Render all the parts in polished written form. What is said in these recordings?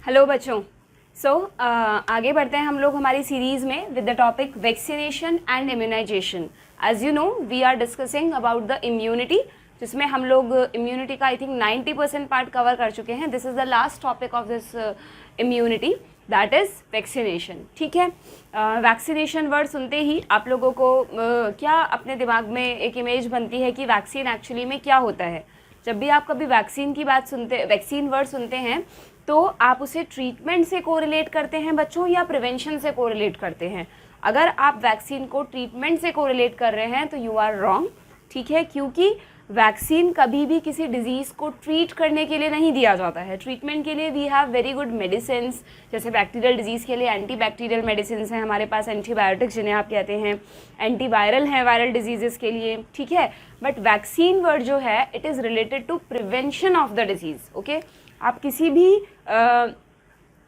Hello बच्चों। आगे बढ़ते हैं हम लोग हमारी सीरीज़ में with the topic vaccination and immunisation. As you know we are discussing about the immunity, जिसमें हम लोग इम्यूनिटी का आई थिंक 90% पार्ट कवर कर चुके हैं। This is the last topic of this immunity, that is vaccination. ठीक है, vaccination word सुनते ही आप लोगों को क्या अपने दिमाग में एक इमेज बनती है कि वैक्सीन एक्चुअली में क्या होता है। जब भी आप कभी वैक्सीन की बात सुनते, वैक्सीन वर्ड सुनते हैं, तो आप उसे ट्रीटमेंट से कोरिलेट करते हैं बच्चों या प्रिवेंशन से कोरिलेट करते हैं। अगर आप वैक्सीन को ट्रीटमेंट से कोरिलेट कर रहे हैं तो यू आर रॉन्ग। ठीक है, क्योंकि वैक्सीन कभी भी किसी डिजीज़ को ट्रीट करने के लिए नहीं दिया जाता है। ट्रीटमेंट के लिए we have very good medicine, जैसे बैक्टीरियल डिजीज़ के लिए एंटी बैक्टीरियल मेडिसिन हैं हमारे पास, एंटीबायोटिक्स जिन्हें आप कहते हैं, एंटीवायरल हैं वायरल डिजीज़ के लिए। ठीक है, बट वैक्सीन वर्ड जो है it is related to prevention of the disease. Okay, आप किसी भी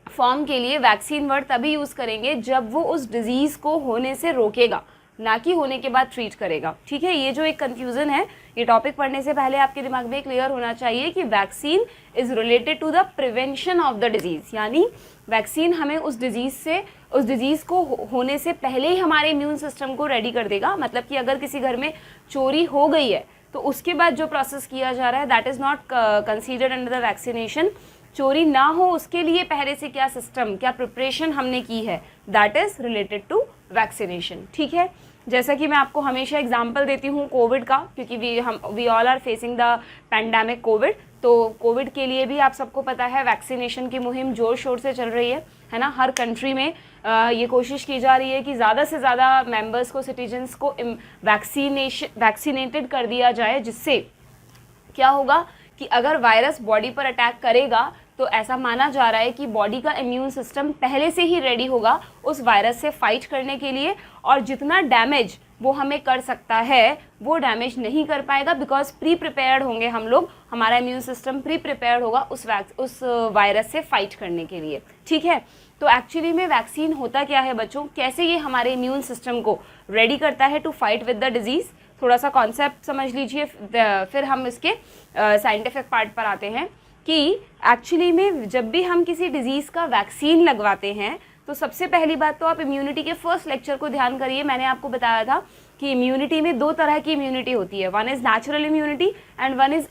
फॉर्म के लिए वैक्सीन वर्ड तभी यूज़ करेंगे जब वो उस डिज़ीज़ को होने से रोकेगा, ना कि होने के बाद ट्रीट करेगा। ठीक है, ये जो एक कन्फ्यूज़न है, ये टॉपिक पढ़ने से पहले आपके दिमाग में क्लियर होना चाहिए कि vaccine is related to the prevention of the disease, यानी वैक्सीन हमें उस डिजीज़ को होने से पहले ही हमारे इम्यून सिस्टम को रेडी कर देगा। मतलब कि अगर किसी घर में चोरी हो गई है तो उसके बाद जो प्रोसेस किया जा रहा है that is not considered under the vaccination. चोरी ना हो उसके लिए पहले से क्या सिस्टम, क्या प्रिपरेशन हमने की है, that is related to vaccination. ठीक है, जैसा कि मैं आपको हमेशा एग्जांपल देती हूँ कोविड का, क्योंकि we all are facing the pandemic Covid. तो कोविड के लिए भी आप सबको पता है वैक्सीनेशन की मुहिम जोर शोर से चल रही है ना। हर कंट्री में ये कोशिश की जा रही है कि ज़्यादा से ज़्यादा मेंबर्स को, सिटीजन्स को वैक्सीनेटेड कर दिया जाए, जिससे क्या होगा कि अगर वायरस बॉडी पर अटैक करेगा तो ऐसा माना जा रहा है कि बॉडी का इम्यून सिस्टम पहले से ही रेडी होगा उस वायरस से फाइट करने के लिए, और जितना डैमेज वो हमें कर सकता है वो डैमेज नहीं कर पाएगा, बिकॉज प्री प्रिपेयर्ड होंगे हम लोग, हमारा इम्यून सिस्टम प्री प्रिपेयर्ड होगा उस वायरस से फाइट करने के लिए। ठीक है, तो एक्चुअली में वैक्सीन होता क्या है बच्चों, कैसे ये हमारे इम्यून सिस्टम को रेडी करता है to fight with the disease, थोड़ा सा कॉन्सेप्ट समझ लीजिए, फिर हम इसके साइंटिफिक पार्ट पर आते हैं कि एक्चुअली में जब भी हम किसी डिजीज़ का वैक्सीन लगवाते हैं तो सबसे पहली बात तो आप इम्यूनिटी के फर्स्ट लेक्चर को ध्यान करिए। मैंने आपको बताया था कि इम्यूनिटी में दो तरह की इम्यूनिटी होती है, one is natural immunity and one is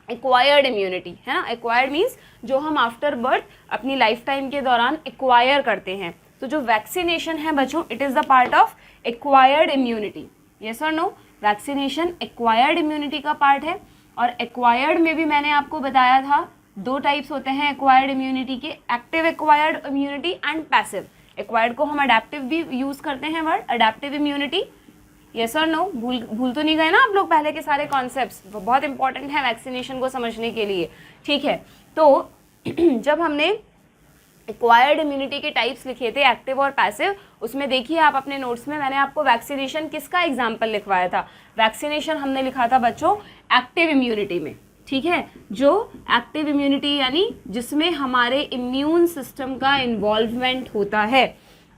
acquired immunity, है ना। एक्वायर्ड मीन्स जो हम आफ्टर बर्थ अपनी लाइफ टाइम के दौरान एक्वायर करते हैं। तो जो वैक्सीनेशन है बच्चों, it is the part of acquired immunity. Yes और नो, वैक्सीनेशन एक्वायर्ड इम्यूनिटी का पार्ट है। और एक्वायर्ड में भी मैंने आपको बताया था दो टाइप्स होते हैं एक्वायर्ड इम्यूनिटी के, active acquired immunity and passive. Acquired को हम अडेप्टिव भी यूज़ करते हैं वर्ड, अडेप्टिव इम्यूनिटी। यस और नो, भूल तो नहीं गए ना आप लोग पहले के सारे कॉन्सेप्ट्स, बहुत इंपॉर्टेंट है वैक्सीनेशन को समझने के लिए। ठीक है, तो जब हमने एक्वायर्ड इम्यूनिटी के टाइप्स लिखे थे एक्टिव और पैसिव, उसमें देखिए आप अपने नोट्स में मैंने आपको वैक्सीनेशन किसका एग्जाम्पल लिखवाया था। वैक्सीनेशन हमने लिखा था बच्चों एक्टिव इम्यूनिटी में। ठीक है, जो एक्टिव इम्यूनिटी यानी जिसमें हमारे इम्यून सिस्टम का इन्वॉल्वमेंट होता है,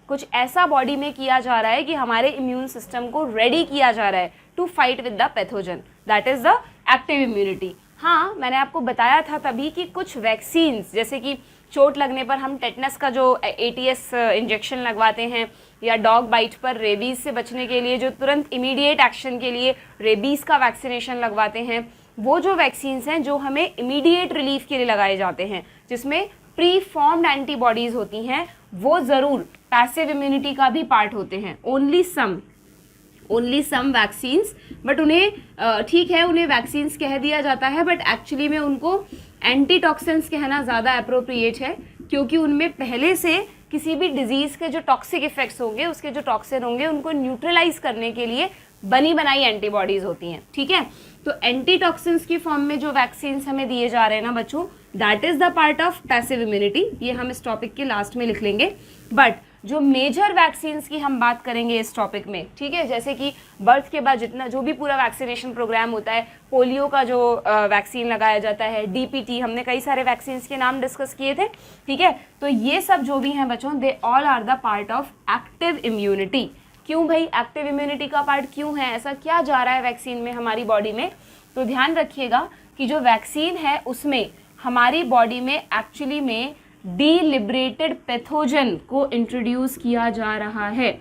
कुछ ऐसा बॉडी में किया जा रहा है कि हमारे इम्यून सिस्टम को रेडी किया जा रहा है to fight with the pathogen, that is the active immunity. हाँ, मैंने आपको बताया था तभी कि कुछ वैक्सीन्स, जैसे कि चोट लगने पर हम टेटनस का जो ATS इंजेक्शन लगवाते हैं, या डॉग बाइट पर रेबीज़ से बचने के लिए जो तुरंत इमीडिएट एक्शन के लिए रेबीज़ का वैक्सीनेशन लगवाते हैं, वो जो वैक्सीन्स हैं जो हमें इमीडिएट रिलीफ के लिए लगाए जाते हैं, जिसमें प्री फॉर्म्ड एंटीबॉडीज़ होती हैं, वो ज़रूर पैसिव इम्यूनिटी का भी पार्ट होते हैं। ओनली सम वैक्सीन्स, बट उन्हें ठीक है, उन्हें वैक्सीन्स कह दिया जाता है, बट एक्चुअली में उनको एंटीटॉक्सिन्स कहना ज़्यादा अप्रोप्रिएट है, क्योंकि उनमें पहले से किसी भी डिजीज़ के जो टॉक्सिक इफेक्ट्स होंगे, उसके जो टॉक्सिन होंगे, उनको न्यूट्रलाइज करने के लिए बनी बनाई एंटीबॉडीज़ होती हैं। ठीक है, तो एंटीटॉक्सिन्स की फॉर्म में जो वैक्सीन्स हमें दिए जा रहे हैं ना बच्चों, that is the part of passive immunity. ये हम इस टॉपिक के लास्ट में लिख लेंगे। बट जो मेजर वैक्सीन्स की हम बात करेंगे इस टॉपिक में, ठीक है, जैसे कि बर्थ के बाद जितना जो भी पूरा वैक्सीनेशन प्रोग्राम होता है, पोलियो का जो वैक्सीन लगाया जाता है, DPT, हमने कई सारे वैक्सीन्स के नाम डिस्कस किए थे। ठीक है, तो ये सब जो भी हैं बच्चों, they all are the part of active immunity. क्यों भाई एक्टिव इम्यूनिटी का पार्ट क्यों है, ऐसा क्या जा रहा है वैक्सीन में हमारी बॉडी में? तो ध्यान रखिएगा कि जो वैक्सीन है उसमें हमारी बॉडी में एक्चुअली में डिलिबरेटेड पैथोजन को इंट्रोड्यूस किया जा रहा है।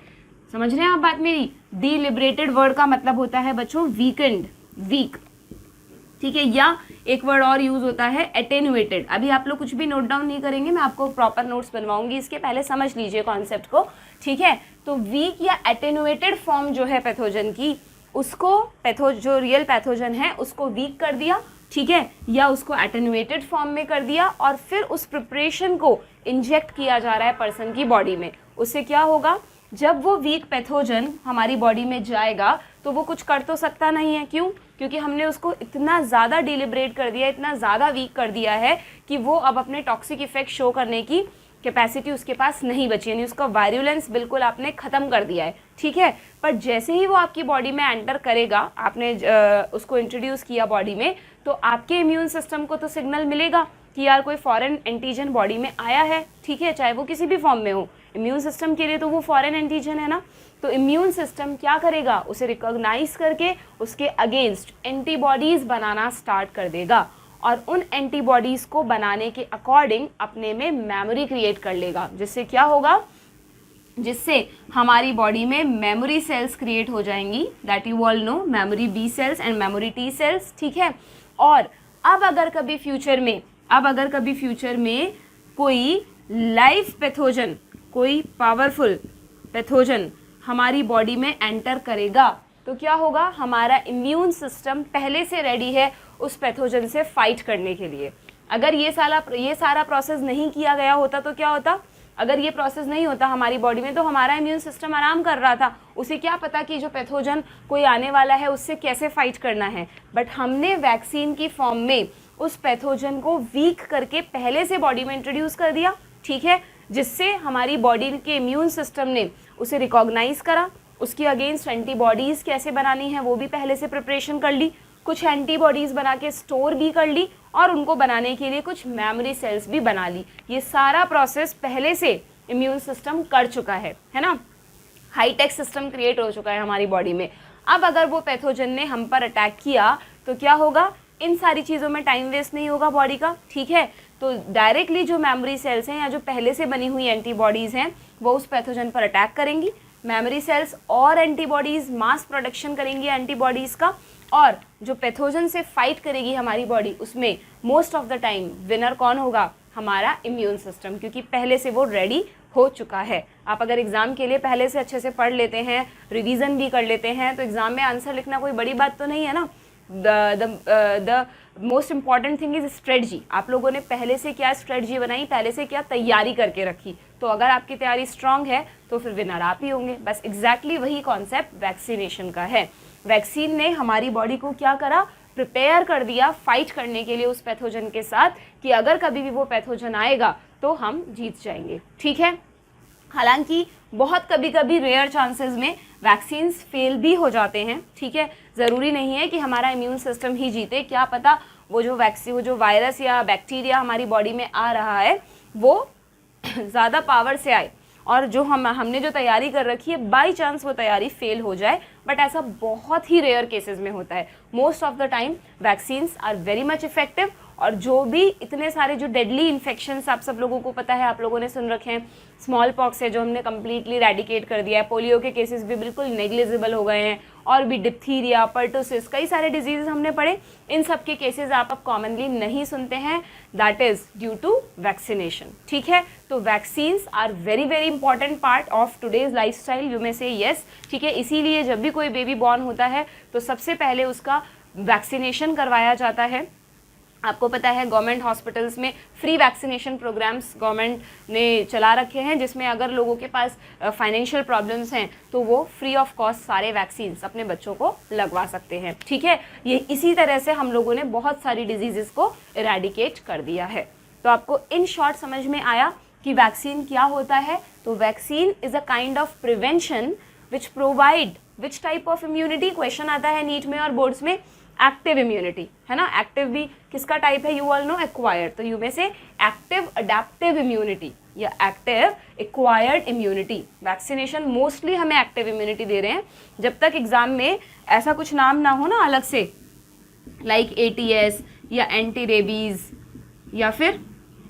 समझ रहे हैं आप बात मेरी? डिलिबरेटेड वर्ड का मतलब होता है बच्चों वीकेंड, वीक, ठीक है, या एक वर्ड और यूज होता है एटेनुएटेड। अभी आप लोग कुछ भी नोट डाउन नहीं करेंगे, मैं आपको प्रॉपर नोट्स बनवाऊंगी, इसके पहले समझ लीजिए कॉन्सेप्ट को, ठीक है। तो वीक या एटेनुएटेड फॉर्म जो है पैथोजन की, उसको जो रियल पैथोजन है उसको वीक कर दिया, ठीक है, या उसको एटेनुएटेड फॉर्म में कर दिया, और फिर उस प्रिपरेशन को इंजेक्ट किया जा रहा है पर्सन की बॉडी में। उससे क्या होगा, जब वो वीक पैथोजन हमारी बॉडी में जाएगा तो वो कुछ कर तो सकता नहीं है। क्यों? क्योंकि हमने उसको इतना ज़्यादा डिलिबरेट कर दिया, इतना ज़्यादा वीक कर दिया है कि वो अब अपने टॉक्सिक इफेक्ट शो करने की कैपेसिटी उसके पास नहीं बची, यानी उसका वायरुलेंस बिल्कुल आपने ख़त्म कर दिया है, ठीक है। पर जैसे ही वो आपकी बॉडी में एंटर करेगा, आपने उसको इंट्रोड्यूस किया बॉडी में, तो आपके इम्यून सिस्टम को तो सिग्नल मिलेगा कि यार कोई फॉरेन एंटीजन बॉडी में आया है, ठीक है, चाहे वो किसी भी फॉर्म में हो। इम्यून सिस्टम के लिए तो वो फॉरेन एंटीजन है ना। तो इम्यून सिस्टम क्या करेगा, उसे रिकॉग्नाइज करके उसके अगेंस्ट एंटीबॉडीज बनाना स्टार्ट कर देगा, और उन एंटीबॉडीज को बनाने के अकॉर्डिंग अपने में मेमोरी क्रिएट कर लेगा। जिससे क्या होगा, जिससे हमारी बॉडी में मेमोरी सेल्स क्रिएट हो जाएंगी, that you all know, memory B cells and memory T cells, ठीक है। और अब अगर कभी फ्यूचर में कोई लाइव पैथोजन, कोई पावरफुल पैथोजन हमारी बॉडी में एंटर करेगा, तो क्या होगा, हमारा इम्यून सिस्टम पहले से रेडी है उस पैथोजन से फाइट करने के लिए। अगर ये सारा प्रोसेस नहीं किया गया होता तो क्या होता, अगर ये प्रोसेस नहीं होता हमारी बॉडी में, तो हमारा इम्यून सिस्टम आराम कर रहा था, उसे क्या पता कि जो पैथोजन कोई आने वाला है उससे कैसे फाइट करना है। बट हमने वैक्सीन की फॉर्म में उस पैथोजन को वीक करके पहले से बॉडी में इंट्रोड्यूस कर दिया, ठीक है, जिससे हमारी बॉडी के इम्यून सिस्टम ने उसे रिकॉग्नाइज करा, उसके अगेंस्ट एंटीबॉडीज़ कैसे बनानी है वो भी पहले से प्रिपरेशन कर ली, कुछ एंटीबॉडीज़ बना के स्टोर भी कर ली, और उनको बनाने के लिए कुछ मेमोरी सेल्स भी बना ली। ये सारा प्रोसेस पहले से इम्यून सिस्टम कर चुका है ना। हाईटेक सिस्टम क्रिएट हो चुका है हमारी बॉडी में। अब अगर वो पैथोजन ने हम पर अटैक किया तो क्या होगा, इन सारी चीज़ों में टाइम वेस्ट नहीं होगा बॉडी का, ठीक है। तो डायरेक्टली जो मेमोरी सेल्स हैं या जो पहले से बनी हुई एंटीबॉडीज़ हैं वो उस पैथोजन पर अटैक करेंगी। मेमोरी सेल्स और एंटीबॉडीज़ मास प्रोडक्शन करेंगी एंटीबॉडीज़ का, और जो पैथोजन से फाइट करेगी हमारी बॉडी, उसमें most of the time winner कौन होगा, हमारा इम्यून सिस्टम, क्योंकि पहले से वो रेडी हो चुका है। आप अगर एग्ज़ाम के लिए पहले से अच्छे से पढ़ लेते हैं, रिवीजन भी कर लेते हैं, तो एग्ज़ाम में आंसर लिखना कोई बड़ी बात तो नहीं है ना। The most important thing is strategy. आप लोगों ने पहले से क्या स्ट्रेटजी बनाई, पहले से क्या तैयारी करके रखी, तो अगर आपकी तैयारी स्ट्रांग है तो फिर विनर आप ही होंगे। बस एग्जैक्टली वही कॉन्सेप्ट वैक्सीनेशन का है। वैक्सीन ने हमारी बॉडी को क्या करा, प्रिपेयर कर दिया फाइट करने के लिए उस पैथोजन के साथ, कि अगर कभी भी वो पैथोजन आएगा तो हम जीत जाएंगे, ठीक है। हालांकि बहुत कभी रेयर चांसेस में वैक्सीन्स फेल भी हो जाते हैं, ठीक है। ज़रूरी नहीं है कि हमारा इम्यून सिस्टम ही जीते, क्या पता वो जो वायरस या बैक्टीरिया हमारी बॉडी में आ रहा है वो ज़्यादा पावर से आए, और जो हमने जो तैयारी कर रखी है बाई चांस वो तैयारी फेल हो जाए। बट ऐसा बहुत ही रेयर केसेस में होता है। Most of the time vaccines are very much effective, और जो भी इतने सारे जो डेडली इन्फेक्शंस आप सब लोगों को पता है, आप लोगों ने सुन रखे हैं, स्मॉल पॉक्स है जो हमने कम्प्लीटली रेडिकेट कर दिया है, पोलियो के केसेस भी बिल्कुल नेग्लिजिबल हो गए हैं, और भी डिप्थीरिया, पर्टोसिस, कई सारे डिजीज़ हमने पढ़े, इन सब के केसेस आप अब कॉमनली नहीं सुनते हैं, that is due to vaccination, ठीक है। तो vaccines are very important part of today's lifestyle, you may say yes, ठीक है। इसीलिए जब भी कोई बेबी बॉर्न होता है तो सबसे पहले उसका वैक्सीनेशन करवाया जाता है। आपको पता है गवर्नमेंट हॉस्पिटल्स में फ्री वैक्सीनेशन प्रोग्राम्स गवर्नमेंट ने चला रखे हैं, जिसमें अगर लोगों के पास फाइनेंशियल प्रॉब्लम्स हैं तो वो फ्री ऑफ कॉस्ट सारे वैक्सीन्स अपने बच्चों को लगवा सकते हैं, ठीक है। ये इसी तरह से हम लोगों ने बहुत सारी डिजीज़ को इरेडिकेट कर दिया है। तो आपको इन शॉर्ट समझ में आया कि वैक्सीन क्या होता है। तो vaccine is a kind of prevention which provide which type of immunity, question आता है नीट में और बोर्ड्स में, एक्टिव इम्यूनिटी, है ना। एक्टिव भी किसका टाइप है, यू ऑल नो, एक्वायर्ड। तो यू में से एक्टिव अडेप्टिव इम्यूनिटी या active acquired immunity. Vaccination mostly हमें एक्टिव इम्यूनिटी दे रहे हैं, जब तक एग्जाम में ऐसा कुछ नाम ना हो ना अलग से, लाइक ATS या एंटी रेबीज या फिर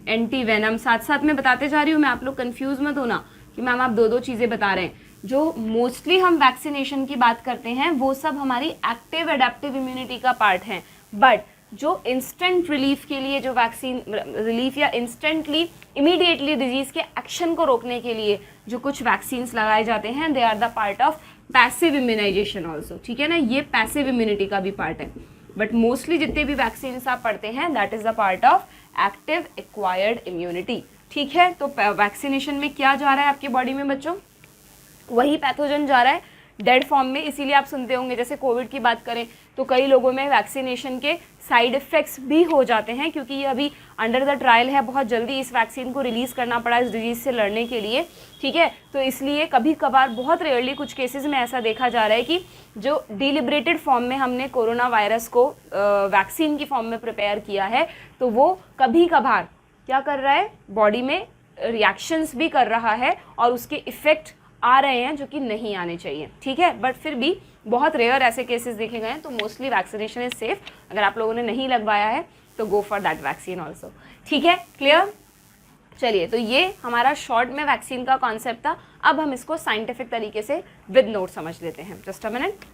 एंटी वेनम। साथ साथ में बताते जा रही हूँ मैं, आप लोग कंफ्यूज मत होना कि मैम आप दो दो चीज़ें बता रहे हैं। जो मोस्टली हम वैक्सीनेशन की बात करते हैं वो सब हमारी एक्टिव एडेप्टिव इम्यूनिटी का पार्ट है, बट जो इंस्टेंट रिलीफ के लिए जो वैक्सीन रिलीफ या इंस्टेंटली इमीडिएटली डिजीज़ के एक्शन को रोकने के लिए जो कुछ वैक्सीन्स लगाए जाते हैं, they are the part of passive immunisation also, ठीक है ना, ये पैसिव इम्यूनिटी का भी पार्ट है। बट मोस्टली जितने भी वैक्सीन्स आप पढ़ते हैं that is the part of active acquired immunity, ठीक है। तो वैक्सीनेशन में क्या जा रहा है आपकी बॉडी में बच्चों, वही पैथोजन जा रहा है डेड फॉर्म में। इसीलिए आप सुनते होंगे, जैसे कोविड की बात करें तो कई लोगों में वैक्सीनेशन के साइड इफ़ेक्ट्स भी हो जाते हैं, क्योंकि ये अभी अंडर द ट्रायल है, बहुत जल्दी इस वैक्सीन को रिलीज़ करना पड़ा इस डिजीज़ से लड़ने के लिए, ठीक है। तो इसलिए कभी कभार, बहुत रेयरली कुछ केसेस में ऐसा देखा जा रहा है कि जो डिलिब्रेटेड फॉर्म में हमने कोरोना वायरस को वैक्सीन की फॉर्म में प्रिपेयर किया है, तो वो कभी कभार क्या कर रहा है, बॉडी में रिएक्शंस भी कर रहा है और उसके इफ़ेक्ट आ रहे हैं जो कि नहीं आने चाहिए, ठीक है। बट फिर भी बहुत रेयर ऐसे केसेस देखे गए हैं, तो मोस्टली वैक्सीनेशन इज सेफ। अगर आप लोगों ने नहीं लगवाया है तो go for that vaccine also, ठीक है, क्लियर। चलिए, तो ये हमारा शॉर्ट में वैक्सीन का कॉन्सेप्ट था। अब हम इसको साइंटिफिक तरीके से विद नोट समझ लेते हैं। Just a minute.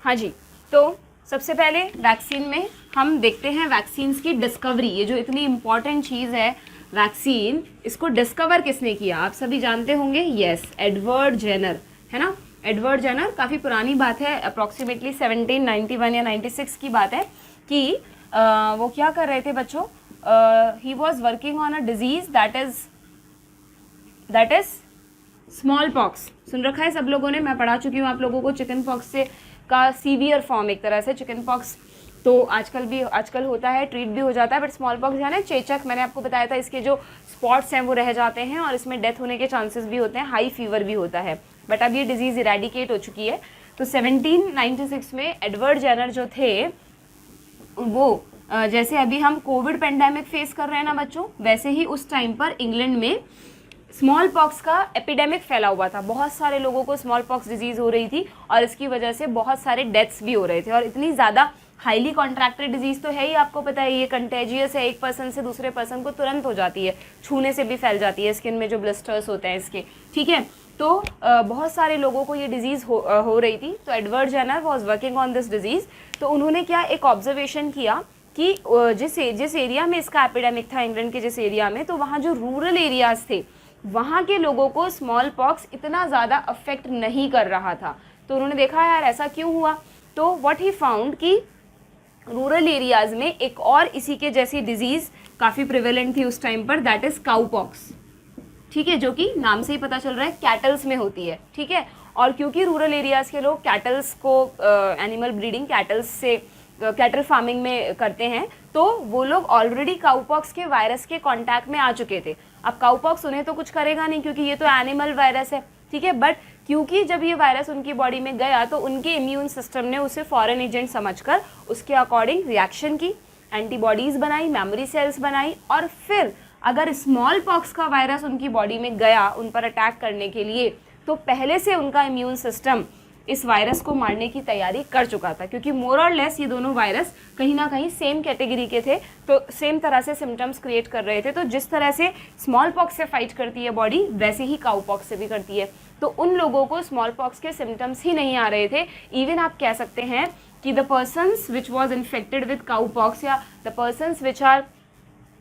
हाँ जी, तो सबसे पहले वैक्सीन में हम देखते हैं वैक्सीन्स की डिस्कवरी। ये जो इतनी इंपॉर्टेंट चीज़ है वैक्सीन, इसको डिस्कवर किसने किया आप सभी जानते होंगे, यस, एडवर्ड जेनर, है ना। एडवर्ड जेनर, काफ़ी पुरानी बात है, अप्रॉक्सीमेटली 1791 या 96 की बात है कि वो क्या कर रहे थे बच्चों, he was working on a disease that is smallpox. सुन रखा है सब लोगों ने, मैं पढ़ा चुकी हूँ आप लोगों को, चिकन पॉक्स से का सीवियर फॉर्म एक तरह से। चिकन पॉक्स तो आजकल होता है, ट्रीट भी हो जाता है, बट स्मॉल पॉक्स है ना, चेचक, मैंने आपको बताया था, इसके जो स्पॉट्स हैं वो रह जाते हैं और इसमें डेथ होने के चांसेस भी होते हैं, हाई फीवर भी होता है, बट अब ये डिजीज़ इरेडिकेट हो चुकी है। तो 1796 में एडवर्ड जेनर जो थे वो जैसे अभी हम कोविड पेंडेमिक फेस कर रहे हैं ना बच्चों, वैसे ही उस टाइम पर इंग्लैंड में स्मॉल पॉक्स का एपिडेमिक फैला हुआ था। बहुत सारे लोगों को स्मॉल पॉक्स डिजीज़ हो रही थी और इसकी वजह से बहुत सारे डेथ्स भी हो रहे थे। और इतनी ज़्यादा हाईली कॉन्ट्रैक्टेड डिजीज़ तो है ही, आपको पता है, ये कंटेजियस है, एक पर्सन से दूसरे पर्सन को तुरंत हो जाती है, छूने से भी फैल जाती है, स्किन में जो ब्लिस्टर्स होते हैं इसके, ठीक है। तो बहुत सारे लोगों को ये डिजीज़ हो रही थी। तो Edward Jenner was working on this disease. तो उन्होंने क्या एक ऑब्जर्वेशन किया कि जिस एरिया में इसका एपिडेमिक था, इंग्लैंड के जिस एरिया में, तो वहाँ जो रूरल एरियाज़ थे वहाँ के लोगों को स्मॉल पॉक्स इतना ज़्यादा अफेक्ट नहीं कर रहा था। तो उन्होंने देखा यार ऐसा क्यों हुआ, तो व्हाट ही फाउंड कि रूरल एरियाज़ में एक और इसी के जैसी डिजीज़ काफ़ी प्रिवेलेंट थी उस टाइम पर, दैट इज़ काउ पॉक्स, ठीक है, जो कि नाम से ही पता चल रहा है कैटल्स में होती है, ठीक है। और क्योंकि रूरल एरियाज़ के लोग कैटल्स को एनिमल ब्रीडिंग कैटल्स से कैटल फार्मिंग में करते हैं, तो वो लोग ऑलरेडी काउपॉक्स के वायरस के कांटेक्ट में आ चुके थे। अब काउपॉक्स उन्हें तो कुछ करेगा नहीं क्योंकि ये तो एनिमल वायरस है, ठीक है, बट क्योंकि जब ये वायरस उनकी बॉडी में गया तो उनके इम्यून सिस्टम ने उसे फॉरेन एजेंट समझकर उसके अकॉर्डिंग रिएक्शन की, एंटीबॉडीज़ बनाई, मेमोरी सेल्स बनाई, और फिर अगर स्मॉल पॉक्स का वायरस उनकी बॉडी में गया उन पर अटैक करने के लिए, तो पहले से उनका इम्यून सिस्टम इस वायरस को मारने की तैयारी कर चुका था, क्योंकि मोर और लेस ये दोनों वायरस कहीं ना कहीं सेम कैटेगरी के थे, तो सेम तरह से सिम्टम्स क्रिएट कर रहे थे। तो जिस तरह से स्मॉल पॉक्स से फाइट करती है बॉडी, वैसे ही काउ पॉक्स से भी करती है। तो उन लोगों को स्मॉल पॉक्स के सिम्टम्स ही नहीं आ रहे थे। इवन आप कह सकते हैं कि the persons which was infected with cowpox या the persons which are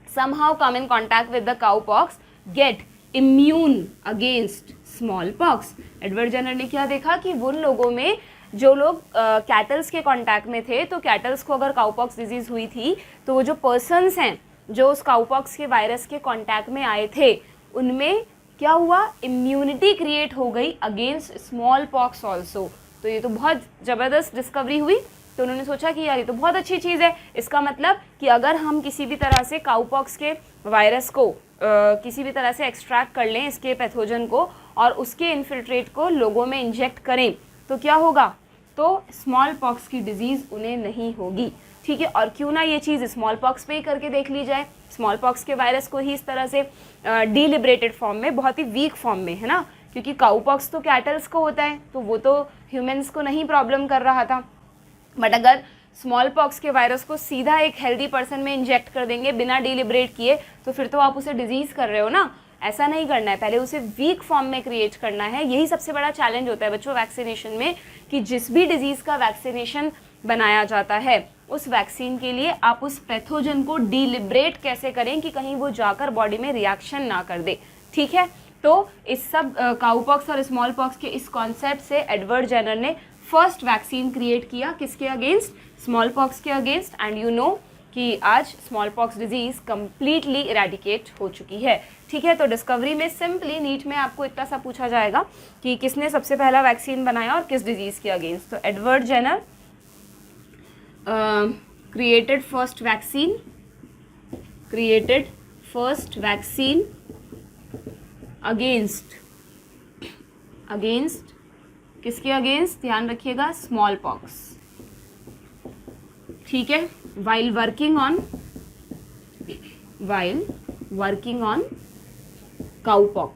somehow come in contact with the cowpox get immune against smallpox। Edward Jenner ने क्या देखा कि उन लोगों में जो लोग कैटल्स के कांटेक्ट में थे, तो कैटल्स को अगर काउपॉक्स डिजीज़ हुई थी तो वो जो पर्सन्स हैं जो उस काउपॉक्स के वायरस के कांटेक्ट में आए थे, उनमें क्या हुआ, इम्यूनिटी क्रिएट हो गई अगेंस्ट स्मॉल पॉक्स ऑल्सो। तो ये तो बहुत ज़बरदस्त डिस्कवरी हुई। तो उन्होंने सोचा कि यार ये तो बहुत अच्छी चीज़ है, इसका मतलब कि अगर हम किसी भी तरह से काउपॉक्स के वायरस को किसी भी तरह से एक्सट्रैक्ट कर लें, इसके पैथोजन को, और उसके इन्फिल्ट्रेट को लोगों में इंजेक्ट करें, तो क्या होगा, तो स्मॉल पॉक्स की डिजीज़ उन्हें नहीं होगी, ठीक है। और क्यों ना ये चीज़ स्मॉल पॉक्स पे ही करके देख ली जाए, स्मॉल पॉक्स के वायरस को ही इस तरह से डिलिब्रेटेड फॉर्म में, बहुत ही वीक फॉर्म में, है ना, क्योंकि काउपॉक्स तो कैटल्स को होता है, तो वो तो ह्यूमन्स को नहीं प्रॉब्लम कर रहा था, बट अगर स्मॉल पॉक्स के वायरस को सीधा एक हेल्दी पर्सन में इंजेक्ट कर देंगे बिना डिलिब्रेट किए, तो फिर तो आप उसे डिजीज़ कर रहे हो ना। ऐसा नहीं करना है, पहले उसे वीक फॉर्म में क्रिएट करना है। यही सबसे बड़ा चैलेंज होता है बच्चों वैक्सीनेशन में, कि जिस भी डिजीज़ का वैक्सीनेशन बनाया जाता है उस वैक्सीन के लिए आप उस पैथोजन को डिलिब्रेट कैसे करें कि कहीं वो जाकर बॉडी में रिएक्शन ना कर दे। ठीक है, तो इस सब काउपॉक्स और स्मॉल पॉक्स के इस कॉन्सेप्ट से एडवर्ड जेनर ने फर्स्ट वैक्सीन क्रिएट किया। किसके अगेंस्ट? स्मॉल पॉक्स के अगेंस्ट। एंड यू नो कि आज small pox disease completely eradicate हो चुकी है। ठीक है, तो डिस्कवरी में सिंपली नीट में आपको इतना सा पूछा जाएगा कि किसने सबसे पहला वैक्सीन बनाया और किस डिजीज़ के अगेंस्ट। तो Edward Jenner created first vaccine against किसके अगेंस्ट? ध्यान रखिएगा, स्मॉल पॉक्स। ठीक है, while working on cowpox।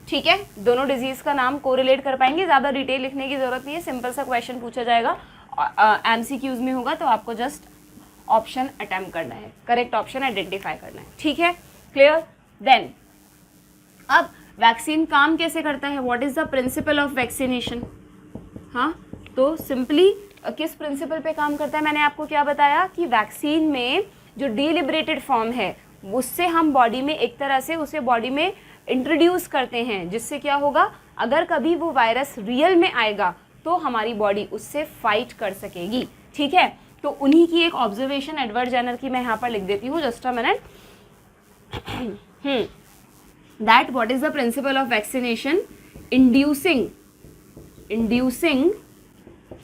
ठीक है, दोनों डिजीज का नाम कोरिलेट कर पाएंगे, ज़्यादा डिटेल लिखने की जरूरत नहीं है, सिंपल सा क्वेश्चन पूछा जाएगा, एमसीक्यूज में होगा, तो आपको जस्ट ऑप्शन अटेम्प्ट करना है, करेक्ट ऑप्शन आइडेंटिफाई करना है। ठीक है, क्लियर? देन अब वैक्सीन काम कैसे करता है? What is the principle of vaccination? हाँ, तो सिंपली किस प्रिंसिपल पे काम करता है? मैंने आपको क्या बताया कि वैक्सीन में जो डिलिब्रेटेड फॉर्म है उससे हम बॉडी में एक तरह से उसे बॉडी में इंट्रोड्यूस करते हैं, जिससे क्या होगा, अगर कभी वो वायरस रियल में आएगा तो हमारी बॉडी उससे फाइट कर सकेगी। ठीक है, तो उन्हीं की एक ऑब्जर्वेशन एडवर्ड जेनर की मैं यहाँ पर लिख देती हूँ, just a minute. That what is the principle of vaccination? Inducing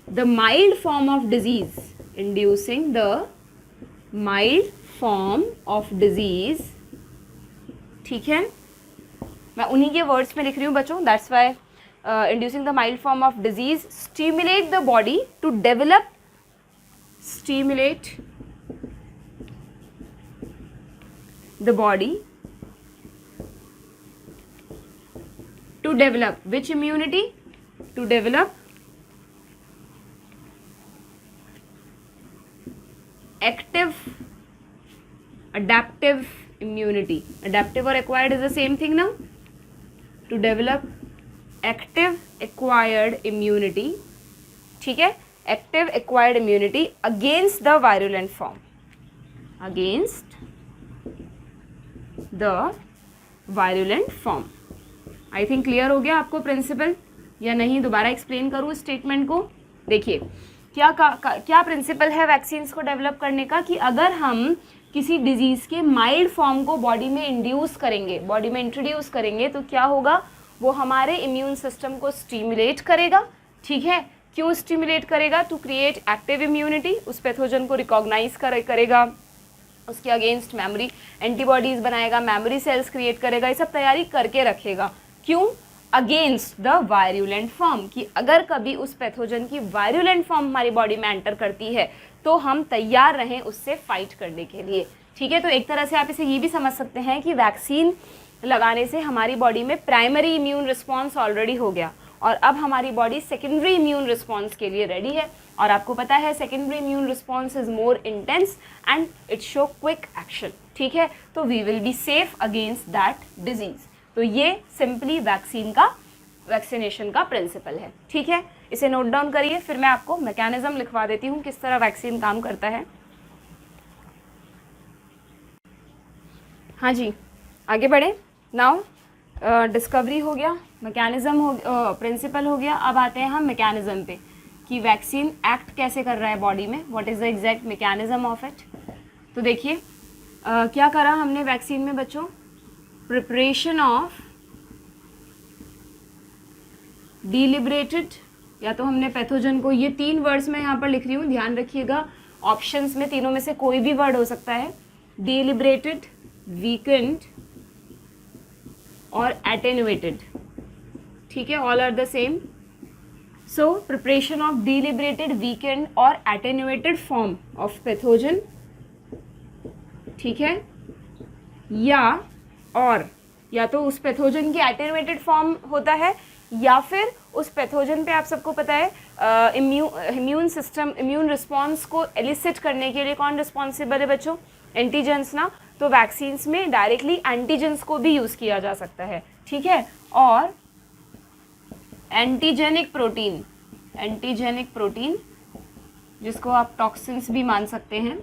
the mild form of disease, inducing the mild form of disease. ठीक है, मैं उन्हीं के वर्ड्स में लिख रही हूँ बच्चों, that's why inducing the mild form of disease, stimulate the body to develop which immunity? To develop active adaptive immunity. Adaptive or acquired is the same thing now. To develop active acquired immunity. ठीक है, active acquired immunity against the virulent form, I think clear हो गया आपको principal या नहीं? दोबारा explain करूँ statement को। देखिए क्या प्रिंसिपल है वैक्सीन्स को डेवलप करने का, कि अगर हम किसी डिजीज के माइल्ड फॉर्म को बॉडी में इंट्रोड्यूस करेंगे तो क्या होगा, वो हमारे इम्यून सिस्टम को स्टिमुलेट करेगा। ठीक है, क्यों स्टिमुलेट करेगा? टू क्रिएट एक्टिव इम्यूनिटी, उस पैथोजन को रिकॉग्नाइज करेगा, उसके अगेंस्ट मेमोरी एंटीबॉडीज बनाएगा, मेमोरी सेल्स क्रिएट करेगा, ये सब तैयारी करके रखेगा। क्यों? अगेंस्ट द वायरुलेंट फॉर्म, कि अगर कभी उस पैथोजन की वायरुलेंट फॉर्म हमारी बॉडी में एंटर करती है तो हम तैयार रहें उससे फाइट करने के लिए। ठीक है, तो एक तरह से आप इसे ये भी समझ सकते हैं कि वैक्सीन लगाने से हमारी बॉडी में प्राइमरी इम्यून रिस्पॉन्स ऑलरेडी हो गया और अब हमारी बॉडी सेकेंडरी इम्यून रिस्पॉन्स के लिए रेडी है। और आपको पता है secondary immune response is more intense and it show quick action. ठीक है, तो we will be safe against that disease. तो ये सिंपली वैक्सीनेशन का प्रिंसिपल है। ठीक है, इसे नोट डाउन करिए, फिर मैं आपको मैकेनिज्म लिखवा देती हूँ किस तरह वैक्सीन काम करता है। हाँ जी, आगे बढ़े। नाउ डिस्कवरी हो गया, मैकेनिज्म हो, प्रिंसिपल हो गया। अब आते हैं हम मैकेनिज्म पे कि वैक्सीन एक्ट कैसे कर रहा है बॉडी में, what is the exact mechanism of it. तो देखिए क्या करा हमने वैक्सीन में बच्चों, प्रिपरेशन ऑफ डिलिब्रेटेड, या तो हमने पैथोजन को, ये 3 वर्ड्स मैं यहाँ पर लिख रही हूँ, ध्यान रखिएगा, ऑप्शंस में तीनों में से कोई भी वर्ड हो सकता है, डिलिब्रेटेड, वीकेंड और एटेन्यूएटेड। ठीक है, all are the same. So preparation of debilitated, weakened और एटेन्यूएटेड फॉर्म ऑफ पैथोजन। ठीक है, या तो उस पैथोजन की एटेन्यूएटेड फॉर्म होता है या फिर उस पैथोजन पे आप सबको पता है इम्यून सिस्टम, इम्यून रिस्पॉन्स को एलिसिट करने के लिए कौन रिस्पॉन्सिबल है बच्चों? एंटीजेंस ना। तो वैक्सीन्स में डायरेक्टली एंटीजेंस को भी यूज़ किया जा सकता है, ठीक है। और एंटीजेनिक प्रोटीन जिसको आप टॉक्सिन्स भी मान सकते हैं,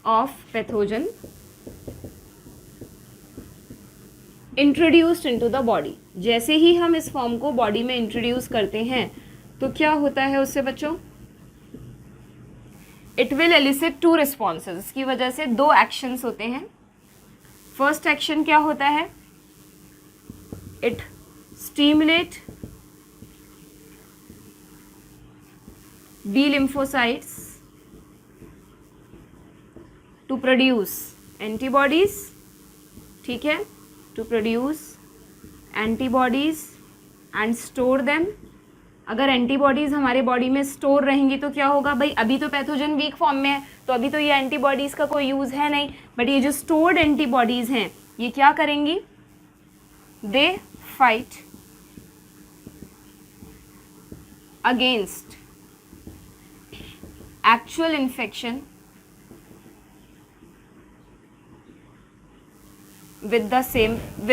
of pathogen introduced into the body. जैसे ही हम इस फॉर्म को बॉडी में इंट्रोड्यूस करते हैं तो क्या होता है उससे बच्चों? It will elicit 2 responses. इसकी वजह से 2 एक्शंस होते हैं। फर्स्ट एक्शन क्या होता है? It stimulate B lymphocytes to produce antibodies, ठीक है, to produce antibodies and store them. अगर एंटीबॉडीज़ हमारे बॉडी में स्टोर रहेंगी तो क्या होगा भाई? अभी तो पैथोजन वीक फॉर्म में है तो अभी तो ये एंटीबॉडीज़ का कोई यूज़ है नहीं, बट ये जो स्टोर्ड एंटीबॉडीज़ हैं ये क्या करेंगी? दे fight against actual infection with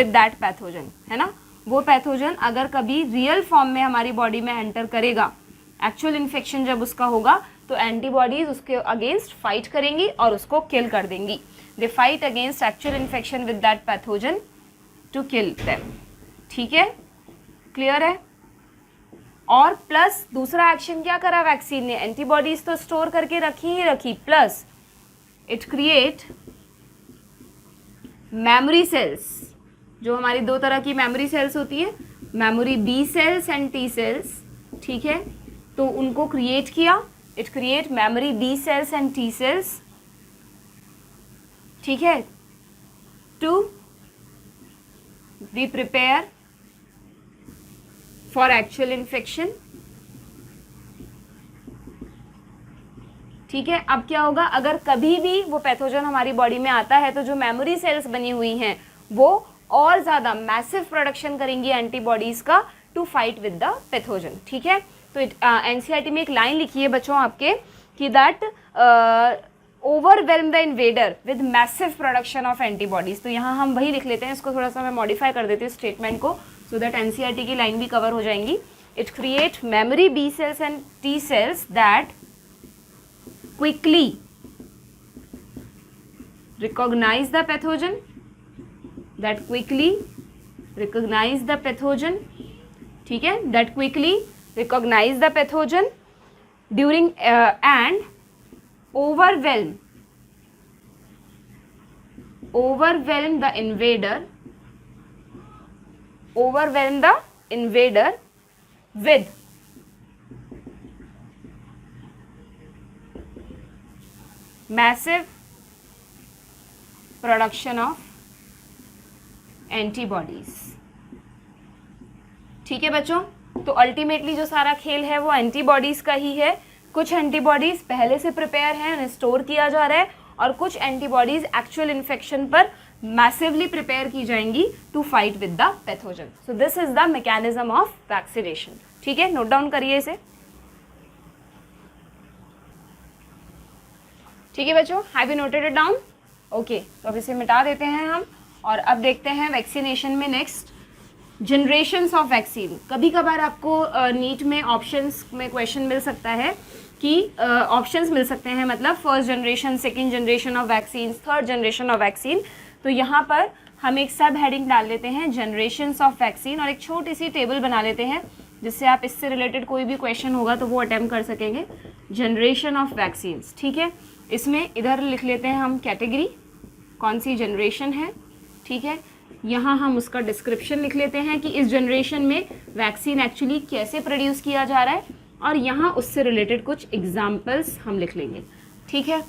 that pathogen, है ना। वो पैथोजन अगर कभी रियल फॉर्म में हमारी बॉडी में एंटर करेगा, एक्चुअल इन्फेक्शन जब उसका होगा, तो एंटीबॉडीज उसके अगेंस्ट फाइट करेंगी और उसको किल कर देंगी। They fight against actual infection with that pathogen to kill them, ठीक है, क्लियर है। और प्लस दूसरा एक्शन क्या करा वैक्सीन ने? एंटीबॉडीज तो स्टोर करके रखी ही रखी, plus it create memory cells. जो हमारी 2 तरह की मेमोरी सेल्स होती है, memory B cells and T cells, ठीक है, तो उनको क्रिएट किया। It create memory B cells and T cells, ठीक है, to be prepare for actual infection, ठीक है। अब क्या होगा? अगर कभी भी वो पैथोजन हमारी बॉडी में आता है तो जो मेमोरी सेल्स बनी हुई हैं वो और ज़्यादा मैसिव प्रोडक्शन करेंगी एंटीबॉडीज़ का to fight with the pathogen, ठीक है। तो एनसीईआरटी में एक लाइन लिखी है बच्चों आपके कि that overwhelm the invader with massive production of antibodies. तो यहाँ हम वही लिख लेते हैं, इसको थोड़ा सा मैं मॉडिफाई कर देती हूँ स्टेटमेंट को, सो दैट एनसीईआरटी की लाइन भी कवर हो जाएंगी। It create memory B cells and T cells that quickly recognize the pathogen, ठीक है, that quickly recognize the pathogen during and overwhelm the invader with massive production of antibodies, ठीक है बच्चों। तो अल्टीमेटली जो सारा खेल है वो एंटीबॉडीज का ही है। कुछ एंटीबॉडीज पहले से प्रिपेयर हैं, उन्हें स्टोर किया जा रहा है, और कुछ एंटीबॉडीज एक्चुअल इन्फेक्शन पर मैसिवली प्रिपेयर की जाएंगी to fight with the pathogen. So this is the mechanism of vaccination, ठीक है, नोट डाउन करिए इसे, ठीक है बच्चों। Have you noted it down? Okay, तो अब इसे मिटा देते हैं हम और अब देखते हैं वैक्सीनेशन में नेक्स्ट जनरेशन्स ऑफ वैक्सीन। कभी कभार आपको नीट में ऑप्शंस में क्वेश्चन मिल सकता है कि ऑप्शंस मिल सकते हैं, मतलब first generation, second generation of vaccine, third generation of vaccine. तो यहाँ पर हम एक सब हेडिंग डाल लेते हैं जनरेशन्स ऑफ वैक्सीन और एक छोटी सी टेबल बना लेते हैं जिससे आप इससे रिलेटेड कोई भी क्वेश्चन होगा तो वो अटेम्प्ट कर सकेंगे। जनरेशन ऑफ वैक्सीन्स, ठीक है, इसमें इधर लिख लेते हैं हम कैटेगरी, कौन सी जनरेशन है, ठीक है। यहाँ हम उसका डिस्क्रिप्शन लिख लेते हैं कि इस जनरेशन में वैक्सीन एक्चुअली कैसे प्रोड्यूस किया जा रहा है, और यहाँ उससे रिलेटेड कुछ एग्जाम्पल्स हम लिख लेंगे, ठीक है।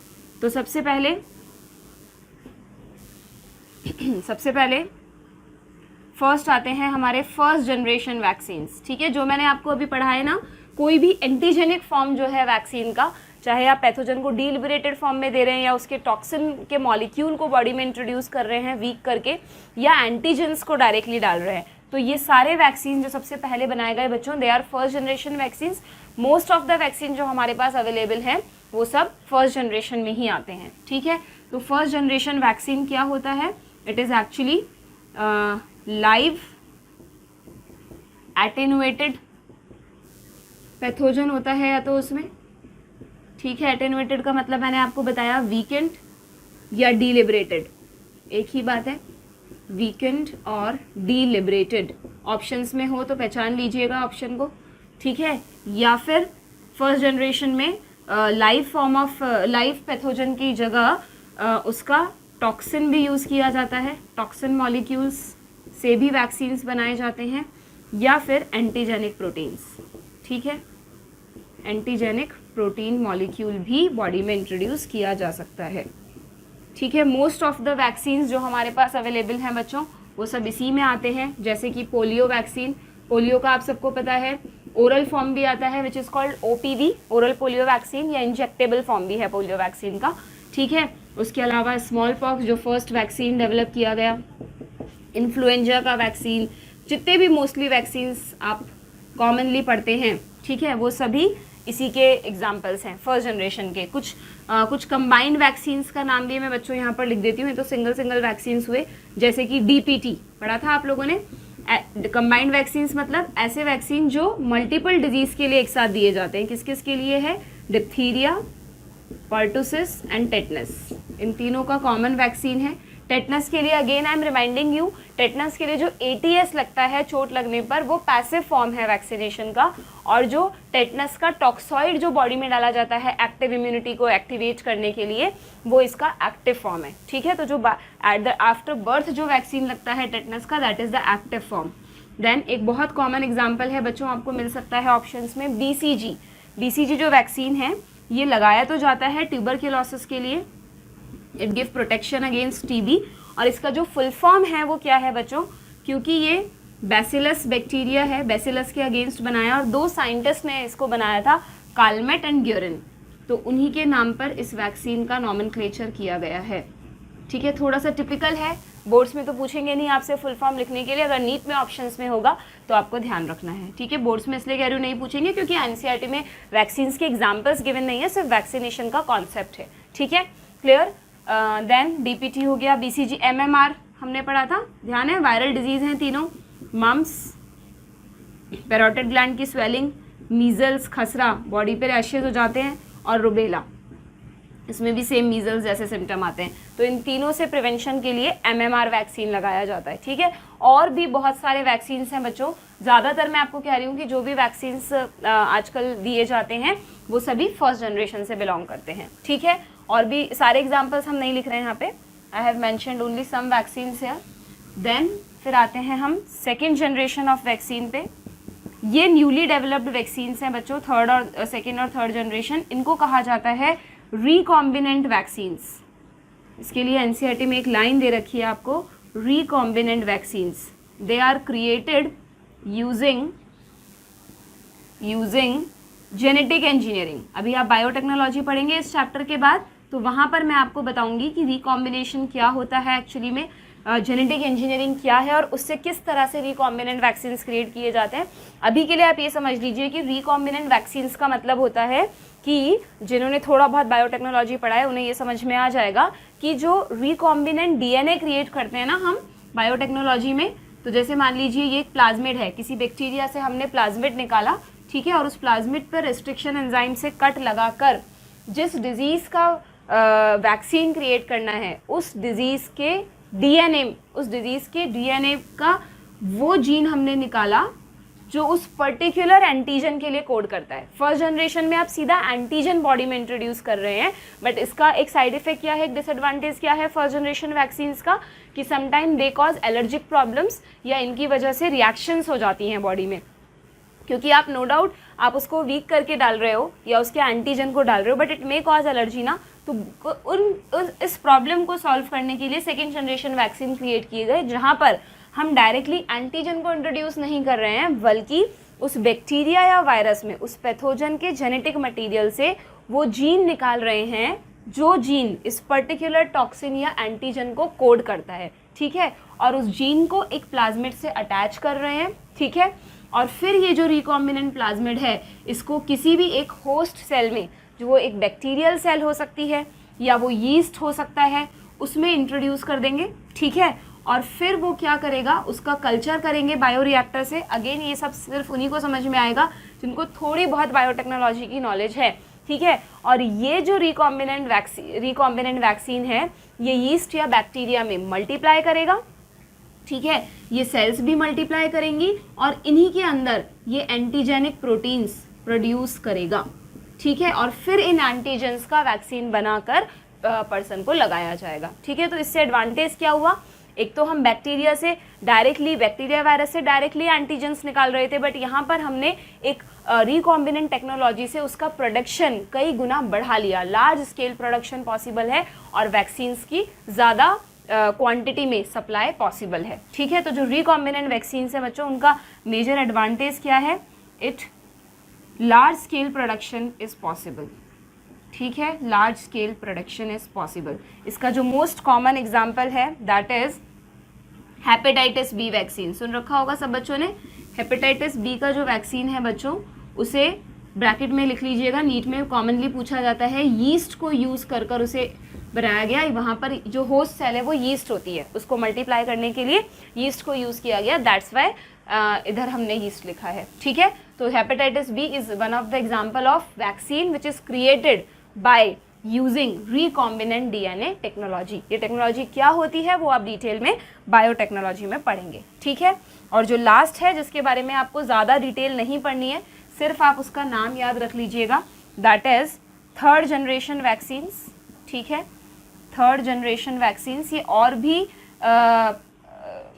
तो सबसे पहले फर्स्ट आते हैं हमारे फर्स्ट जनरेशन वैक्सीन्स, ठीक है। जो मैंने आपको अभी पढ़ा है ना, कोई भी एंटीजेनिक फॉर्म जो है वैक्सीन का, चाहे आप पैथोजन को डीलिबरेटेड फॉर्म में दे रहे हैं या उसके टॉक्सिन के मॉलिक्यूल को बॉडी में इंट्रोड्यूस कर रहे हैं वीक करके, या एंटीजेंस को डायरेक्टली डाल रहे हैं, तो ये सारे वैक्सीन जो सबसे पहले बनाए गए बच्चों, they are first generation vaccine. Most of the vaccine जो हमारे पास अवेलेबल हैं वो सब फर्स्ट जनरेशन में ही आते हैं, ठीक है। तो फर्स्ट जनरेशन वैक्सीन क्या होता है? It is actually live attenuated pathogen होता है या तो उसमें, ठीक है। एटेनुएटेड का मतलब मैंने आपको बताया वीकेंड या डिलिबरेटेड, एक ही बात है, वीकेंड और डिलिबरेटेड। ऑप्शंस में हो तो पहचान लीजिएगा ऑप्शन को, ठीक है। या फिर फर्स्ट जनरेशन में live form of live pathogen की जगह उसका टॉक्सिन भी यूज़ किया जाता है, टॉक्सिन मॉलिक्यूल्स से भी वैक्सीन्स बनाए जाते हैं, या फिर एंटीजेनिक प्रोटीन्स, ठीक है। एंटीजेनिक प्रोटीन मॉलिक्यूल भी बॉडी में इंट्रोड्यूस किया जा सकता है, ठीक है। मोस्ट ऑफ द वैक्सीन्स जो हमारे पास अवेलेबल हैं बच्चों वो सब इसी में आते हैं, जैसे कि पोलियो वैक्सीन, पोलियो का आप सबको पता है ओरल फॉर्म भी आता है which is called OPV, oral polio vaccine, या इंजेक्टेबल फॉर्म भी है पोलियो वैक्सीन का, ठीक है। उसके अलावा स्मॉल पॉक्स जो फर्स्ट वैक्सीन डेवलप किया गया, इन्फ्लुएंजा का वैक्सीन, जितने भी मोस्टली वैक्सीन्स आप कॉमनली पढ़ते हैं, ठीक है, वो सभी इसी के एग्जाम्पल्स हैं फर्स्ट जनरेशन के। कुछ कंबाइंड वैक्सीन्स का नाम भी मैं बच्चों यहाँ पर लिख देती हूँ, तो सिंगल वैक्सीन्स हुए, जैसे कि DPT पढ़ा था आप लोगों ने। कंबाइंड वैक्सीन्स मतलब ऐसे वैक्सीन जो मल्टीपल डिजीज के लिए एक साथ दिए जाते हैं। किस किस के लिए है? डिप्थीरिया, पर्टुसिस एंड टेटनस, इन तीनों का कॉमन वैक्सीन है। टेटनस के लिए again I am reminding you, tetanus के लिए जो ATS लगता है चोट लगने पर वो पैसिव फॉर्म है वैक्सीनेशन का, और जो टेटनस का टॉक्सॉइड जो बॉडी में डाला जाता है एक्टिव इम्यूनिटी को एक्टिवेट करने के लिए, वो इसका एक्टिव फॉर्म है, ठीक है। तो जो आफ्टर बर्थ जो वैक्सीन लगता है टेटनस का, that is the active form. Then एक बहुत कॉमन एग्जाम्पल है बच्चों, आपको मिल सकता है ऑप्शंस में, BCG जो वैक्सीन है ये लगाया तो जाता है ट्यूबरक्लोसिस के लिए, it give protection against TB, और इसका जो फुल फॉर्म है वो क्या है बच्चों, क्योंकि ये बैसिलस बैक्टीरिया है, बैसिलस के अगेंस्ट बनाया, और 2 साइंटिस्ट ने इसको बनाया था, कालमेट एंड ग्योरिन, तो उन्हीं के नाम पर इस वैक्सीन का नॉमेनक्लेचर किया गया है, ठीक है। थोड़ा सा टिपिकल है, बोर्ड्स में तो पूछेंगे नहीं आपसे फुल फॉर्म लिखने के लिए, अगर नीट में ऑप्शंस में होगा तो आपको ध्यान रखना है, ठीक है। बोर्ड्स में इसलिए कह रही हूँ नहीं पूछेंगे क्योंकि NCERT में वैक्सीन्स के एग्जाम्पल्स गिवन नहीं है, सिर्फ वैक्सीनेशन का कॉन्सेप्ट है, ठीक है, क्लियर। देन DPT हो गया, BCG, MMR हमने पढ़ा था, ध्यान है, वायरल डिजीज हैं तीनों, मम्स, पैरोटिड ग्लैंड की स्वेलिंग, मीजल्स, खसरा, बॉडी पे रैशेज हो जाते हैं, और रुबेला, इसमें भी सेम मीजल्स जैसे सिम्टम आते हैं। तो इन तीनों से प्रिवेंशन के लिए MMR वैक्सीन लगाया जाता है, ठीक है। और भी बहुत सारे वैक्सीन्स हैं बच्चों, ज़्यादातर मैं आपको कह रही हूँ कि जो भी वैक्सीन्स आजकल दिए जाते हैं वो सभी फर्स्ट जनरेशन से बिलोंग करते हैं, ठीक है। और भी सारे एग्जाम्पल्स हम नहीं लिख रहे हैं यहाँ पे, I have mentioned only some vaccines here. Then फिर आते हैं हम सेकेंड जनरेशन ऑफ वैक्सीन पे। ये न्यूली डेवलप्ड वैक्सीन्स हैं बच्चों, सेकेंड और थर्ड जनरेशन, इनको कहा जाता है रिकॉम्बिनेंट वैक्सीन्स। इसके लिए NCERT में एक लाइन दे रखी है आपको, recombinant vaccines, they are created using genetic engineering. अभी आप बायोटेक्नोलॉजी पढ़ेंगे इस चैप्टर के बाद, तो वहाँ पर मैं आपको बताऊंगी कि रिकॉम्बिनेशन क्या होता है एक्चुअली में, जेनेटिक इंजीनियरिंग क्या है, और उससे किस तरह से रिकॉम्बिनेंट वैक्सीन्स क्रिएट किए जाते हैं। अभी के लिए आप ये समझ लीजिए कि रिकॉम्बिनेंट वैक्सीन्स का मतलब होता है कि जिन्होंने थोड़ा बहुत बायोटेक्नोलॉजी पढ़ा है उन्हें ये समझ में आ जाएगा कि जो रिकॉम्बिनेंट DNA क्रिएट करते हैं ना हम बायोटेक्नोलॉजी में, तो जैसे मान लीजिए ये एक प्लाज्मिड है, किसी बैक्टीरिया से हमने प्लाज्मिड निकाला, ठीक है, और उस प्लाज्मिड पर रेस्ट्रिक्शन एंजाइम से कट लगाकर जिस डिजीज़ का वैक्सीन क्रिएट करना है, उस डिजीज़ के DNA का वो जीन हमने निकाला जो उस पर्टिकुलर एंटीजन के लिए कोड करता है। फर्स्ट जनरेशन में आप सीधा एंटीजन बॉडी में इंट्रोड्यूस कर रहे हैं, बट इसका एक साइड इफेक्ट क्या है, एक डिसएडवांटेज क्या है फर्स्ट जनरेशन वैक्सीन्स का, कि sometime they cause allergic problems, या इनकी वजह से रिएक्शंस हो जाती हैं बॉडी में, क्योंकि आप नो डाउट आप उसको वीक करके डाल रहे हो या उसके एंटीजन को डाल रहे हो, but it may cause allergy ना। तो इस प्रॉब्लम को सॉल्व करने के लिए सेकेंड जनरेशन वैक्सीन क्रिएट किए गए, जहाँ पर हम डायरेक्टली एंटीजन को इंट्रोड्यूस नहीं कर रहे हैं, बल्कि उस बैक्टीरिया या वायरस में उस पैथोजन के जेनेटिक मटेरियल से वो जीन निकाल रहे हैं जो जीन इस पर्टिकुलर टॉक्सिन या एंटीजन को कोड करता है, ठीक है, और उस जीन को एक प्लाज्मिड से अटैच कर रहे हैं, ठीक है, और फिर ये जो रिकॉम्बिनेंट प्लाज्मिड है इसको किसी भी एक होस्ट सेल में, जो वो एक बैक्टीरियल सेल हो सकती है या वो यीस्ट हो सकता है, उसमें इंट्रोड्यूस कर देंगे, ठीक है, और फिर वो क्या करेगा, उसका कल्चर करेंगे बायोरिएक्टर से। अगेन ये सब सिर्फ उन्हीं को समझ में आएगा जिनको थोड़ी बहुत बायोटेक्नोलॉजी की नॉलेज है, ठीक है। और ये जो रिकॉम्बिनेंट वैक्सीन है ये यीस्ट या बैक्टीरिया में मल्टीप्लाई करेगा, ठीक है, ये सेल्स भी मल्टीप्लाई करेंगी और इन्हीं के अंदर ये एंटीजेनिक प्रोटीन्स प्रोड्यूस करेगा, ठीक है, और फिर इन एंटीजेंस का वैक्सीन बनाकर पर्सन को लगाया जाएगा, ठीक है। तो इससे एडवांटेज क्या हुआ, एक तो हम बैक्टीरिया वायरस से डायरेक्टली एंटीजेंस निकाल रहे थे, बट यहाँ पर हमने एक रिकॉम्बिनेंट टेक्नोलॉजी से उसका प्रोडक्शन कई गुना बढ़ा लिया, लार्ज स्केल प्रोडक्शन पॉसिबल है और वैक्सीन्स की ज़्यादा क्वांटिटी में सप्लाई पॉसिबल है, ठीक है। तो जो रिकॉम्बिनेंट वैक्सीन है बच्चों, उनका मेजर एडवांटेज क्या है, it large scale production is possible, ठीक है, large scale production is possible. इसका जो मोस्ट कॉमन एग्जाम्पल है that is hepatitis B vaccine. सुन रखा होगा सब बच्चों ने। हेपेटाइटिस बी का जो वैक्सीन है बच्चों, उसे ब्रैकेट में लिख लीजिएगा, नीट में कॉमनली पूछा जाता है, यीस्ट को यूज़ कर कर उसे बनाया गया। वहाँ पर जो होस्ट सेल है वो यीस्ट होती है, उसको मल्टीप्लाई करने के लिए यीस्ट को यूज़ किया गया, दैट्स वाई इधर हमने यीस्ट लिखा है, ठीक है। तो hepatitis B is one of the example of vaccine which is created by using recombinant DNA technology. ये टेक्नोलॉजी क्या होती है वो आप डिटेल में बायोटेक्नोलॉजी में पढ़ेंगे, ठीक है। और जो लास्ट है जिसके बारे में आपको ज़्यादा डिटेल नहीं पढ़नी है, सिर्फ आप उसका नाम याद रख लीजिएगा, that is third generation vaccines, ठीक है। थर्ड जनरेशन वैक्सीन्स, ये और भी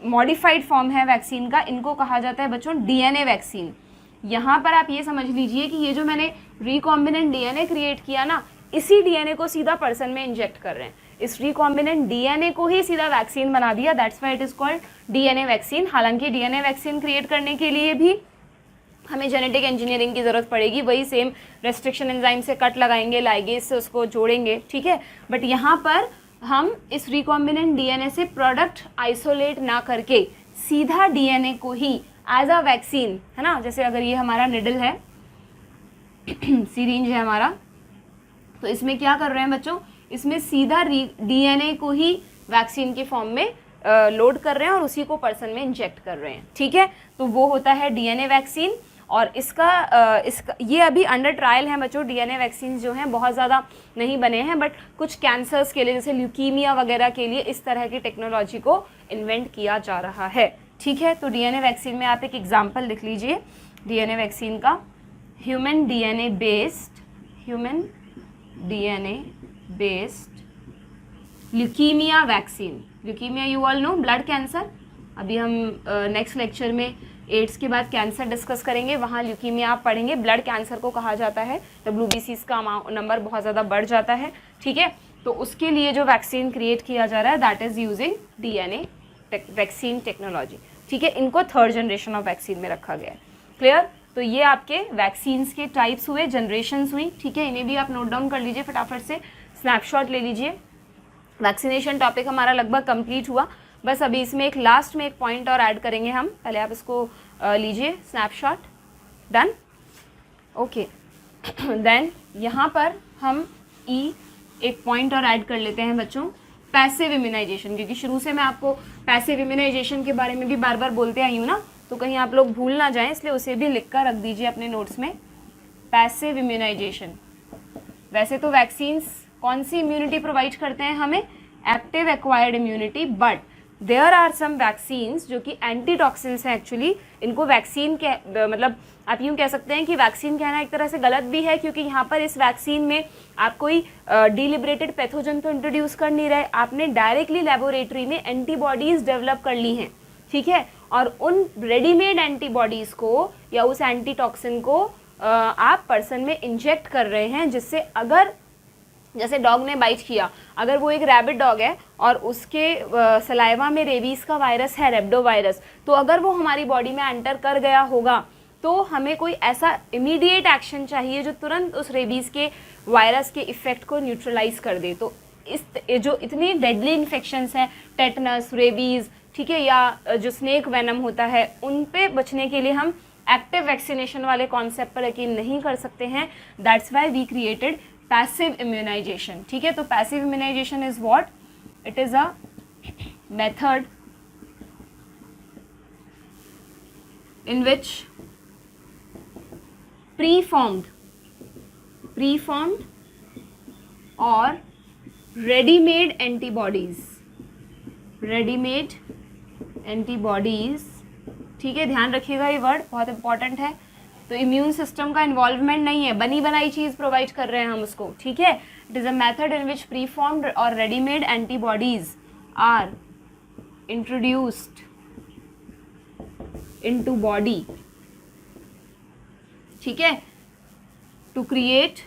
मॉडिफाइड फॉर्म है वैक्सीन का, इनको कहा जाता है बच्चों डीएनए वैक्सीन। यहाँ पर आप ये समझ लीजिए कि ये जो मैंने रिकॉम्बिनेंट डीएनए क्रिएट किया ना, इसी डीएनए को सीधा पर्सन में इंजेक्ट कर रहे हैं, इस रिकॉम्बिनेंट डीएनए को ही सीधा वैक्सीन बना दिया, that's why it is called DNA vaccine. हालांकि डीएनए वैक्सीन क्रिएट करने के लिए भी हमें जेनेटिक इंजीनियरिंग की ज़रूरत पड़ेगी, वही सेम रेस्ट्रिक्शन एंजाइम से कट लगाएंगे, लाइगेज से उसको जोड़ेंगे, ठीक है। बट यहाँ पर हम इस रिकॉम्बिनेंट डीएनए से प्रोडक्ट आइसोलेट ना करके सीधा डीएनए को ही एज अ वैक्सीन, है ना, जैसे अगर ये हमारा निडल है सीरिंज है हमारा, तो इसमें क्या कर रहे हैं बच्चों, इसमें सीधा डीएनए को ही वैक्सीन के फॉर्म में लोड कर रहे हैं और उसी को पर्सन में इंजेक्ट कर रहे हैं, ठीक है। तो वो होता है डीएनए वैक्सीन। और इसका ये अभी अंडर ट्रायल है बच्चों। डीएनए वैक्सीन जो हैं बहुत ज़्यादा नहीं बने हैं, बट कुछ कैंसर्स के लिए जैसे ल्यूकीमिया वगैरह के लिए इस तरह की टेक्नोलॉजी को इन्वेंट किया जा रहा है, ठीक है। तो डीएनए वैक्सीन में आप एक एग्जाम्पल लिख लीजिए डीएनए वैक्सीन का, human DNA based leukaemia vaccine. Leukaemia you all no, blood cancer. अभी हम नेक्स्ट लेक्चर में एड्स के बाद कैंसर डिस्कस करेंगे, वहाँ ल्यूकीमिया आप पढ़ेंगे। ब्लड कैंसर को कहा जाता है, WBCs का नंबर बहुत ज़्यादा बढ़ जाता है, ठीक है। तो उसके लिए जो वैक्सीन क्रिएट किया जा रहा है that is using DNA vaccine technology, ठीक है। इनको थर्ड जनरेशन ऑफ वैक्सीन में रखा गया है, क्लियर। तो ये आपके वैक्सीन्स के टाइप्स हुए, जनरेशन्स हुई, ठीक है। इन्हें भी आप नोट डाउन कर लीजिए, फटाफट से स्नैपशॉट ले लीजिए। वैक्सीनेशन टॉपिक हमारा लगभग कंप्लीट हुआ, बस अभी इसमें एक लास्ट में एक पॉइंट और ऐड करेंगे हम, पहले आप इसको लीजिए स्नैपशॉट, डन, ओके। देन यहाँ पर हम एक पॉइंट और ऐड कर लेते हैं बच्चों, पैसिव इम्यूनाइजेशन, क्योंकि शुरू से मैं आपको पैसिव इम्यूनाइजेशन के बारे में भी बार बार बोलते आई हूँ ना, तो कहीं आप लोग भूल ना जाएं, इसलिए उसे भी लिख कर रख दीजिए अपने नोट्स में। पैसिव इम्यूनाइजेशन, वैसे तो वैक्सीन्स कौन सी इम्यूनिटी प्रोवाइड करते हैं हमें, active acquired immunity, but there are some vaccines जो कि एंटीटॉक्सिन्स हैं एक्चुअली। इनको वैक्सीन के मतलब आप यूँ कह सकते हैं कि वैक्सीन कहना एक तरह से गलत भी है, क्योंकि यहाँ पर इस वैक्सीन में आप कोई डिलिबरेटेड पैथोजन तो इंट्रोड्यूस कर नहीं रहे, आपने डायरेक्टली लेबोरेटरी में एंटीबॉडीज़ डेवलप कर ली हैं, ठीक है। और उन रेडीमेड एंटीबॉडीज़ को या उस एंटीटॉक्सिन को आप पर्सन में इंजेक्ट कर रहे हैं, जिससे अगर जैसे डॉग ने बाइट किया, अगर वो एक रैबिट डॉग है और उसके सलाइवा में रेबीज़ का वायरस है, रेब्डो वायरस, तो अगर वो हमारी बॉडी में एंटर कर गया होगा तो हमें कोई ऐसा इमीडिएट एक्शन चाहिए जो तुरंत उस रेबीज़ के वायरस के इफ़ेक्ट को न्यूट्रलाइज कर दे। तो इस जो इतनी डेडली इन्फेक्शंस हैं, टेटनस, रेबीज़, ठीक है, या जो स्नेक वेनम होता है, उन पे बचने के लिए हम एक्टिव वैक्सीनेशन वाले कॉन्सेप्ट पर यकीन नहीं कर सकते हैं. That's why we created passive immunisation. ठीक है, तो passive immunisation is what? It is a method in which preformed or ready-made antibodies, ठीक है, ध्यान रखिएगा, ये वर्ड बहुत इंपॉर्टेंट है. तो इम्यून सिस्टम का इन्वॉल्वमेंट नहीं है, बनी बनाई चीज़ प्रोवाइड कर रहे हैं हम उसको. ठीक है, it is a method in which preformed और readymade antibodies are introduced into body. ठीक है, टू क्रिएट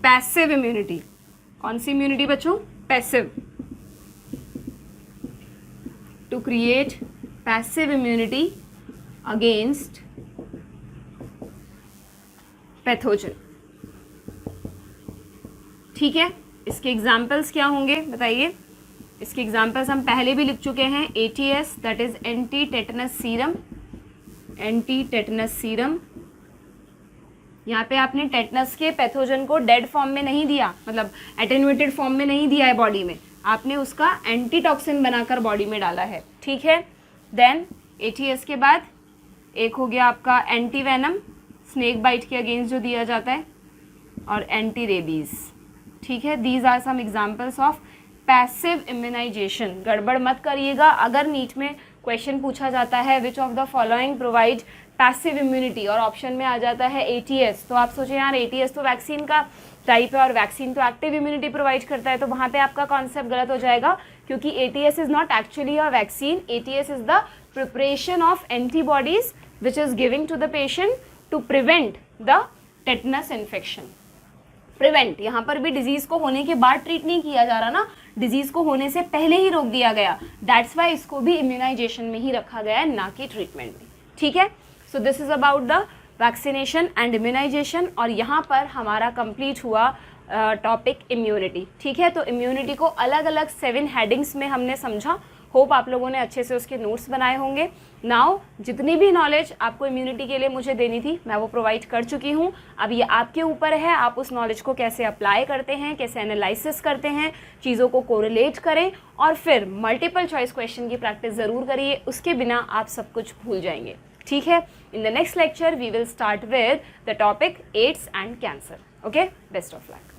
पैसिव इम्यूनिटी. कौन सी इम्यूनिटी बच्चों? Passive. To create passive immunity against pathogen. ठीक है, इसके एग्जाम्पल्स क्या होंगे बताइए? इसके एग्जाम्पल्स हम पहले भी लिख चुके हैं. ATS that is anti tetanus serum. यहाँ पे आपने टेटनस के पैथोजन को डेड फॉर्म में नहीं दिया, मतलब एटेन्यूएटेड फॉर्म में नहीं दिया है बॉडी में, आपने उसका एंटीटॉक्सिन बनाकर बॉडी में डाला है. ठीक है, देन ATS के बाद एक हो गया आपका एंटी वेनम, स्नेक बाइट के अगेंस्ट जो दिया जाता है, और एंटी रेबीज. ठीक है, these are some examples of passive immunisation. गड़बड़ मत करिएगा, अगर नीट में क्वेश्चन पूछा जाता है which of the following provide passive immunity और ऑप्शन में आ जाता है ATS, तो आप सोचें यार ATS तो वैक्सीन का टाइप है और वैक्सीन तो एक्टिव इम्यूनिटी प्रोवाइड करता है, तो वहाँ पे आपका कॉन्सेप्ट गलत हो जाएगा, क्योंकि ATS is not actually a vaccine. ATS is the preparation of antibodies which is giving to the patient to prevent the tetanus infection. Prevent, यहाँ पर भी डिजीज को होने के बाद ट्रीट नहीं किया जा रहा ना, डिजीज को होने से पहले ही रोक दिया गया. दैट्स वाई इसको भी इम्यूनाइजेशन में ही रखा गया है, ना कि ट्रीटमेंट में. ठीक है, so this is about the vaccination and immunisation. और यहाँ पर हमारा कंप्लीट हुआ टॉपिक इम्यूनिटी. ठीक है, तो इम्यूनिटी को अलग अलग 7 हेडिंग्स में हमने समझा. होप आप लोगों ने अच्छे से उसके नोट्स बनाए होंगे. नाउ जितनी भी नॉलेज आपको इम्यूनिटी के लिए मुझे देनी थी मैं वो प्रोवाइड कर चुकी हूँ. अब ये आपके ऊपर है, आप उस नॉलेज को कैसे अप्लाई करते हैं, कैसे एनालिसिस करते हैं, चीज़ों को कोरिलेट करें, और फिर मल्टीपल चॉइस क्वेश्चन की प्रैक्टिस ज़रूर करिए. उसके बिना आप सब कुछ भूल जाएंगे. ठीक है, in the next lecture we will start with the topic AIDS and cancer. Okay, best of luck.